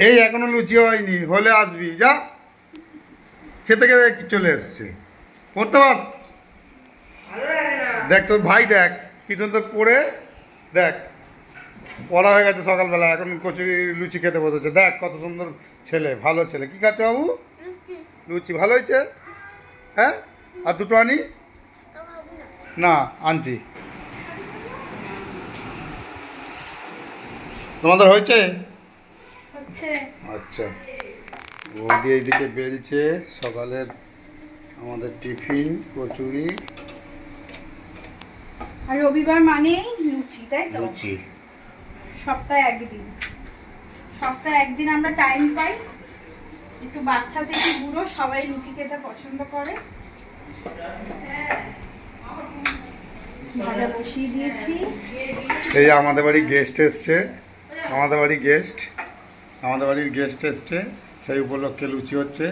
এই এখনো লুচি হয়নি, হলে আসবি। যা খেতে খেতে চলে এসছে। পড়তে বাস। দেখ তোর ভাই, দেখ কি সুন্দর পড়ে, দেখ পড়া হয়ে গেছে সকালবেলা, এখন কচুরি লুচি খেতে বসেছে। দেখ কত সুন্দর ছেলে, ভালো ছেলে। কি খাচ্ছে বাবু? লুচি। ভালো হয়েছে? হ্যাঁ, আর দুটো আনি না? আনছি। তোমাদের হয়েছে? আচ্ছা, বৌদি এইদিকে বেলছে সকালের আমাদের টিফিন কচুরি। আর রবিবার মানেই লুচি, তাই তো? লুচি সপ্তাহে একদিন আমরা টাইম পাই, একটু বাচ্চা থেকে বুড়ো সবাই লুচি খেতে পছন্দ করে। ভাজা বসিয়ে দিয়েছি। এই আমাদের বাড়ির গেস্ট এসছে, আমাদের বাড়ির গেস্ট এসছে, সেই উপলক্ষে লুচি হচ্ছে।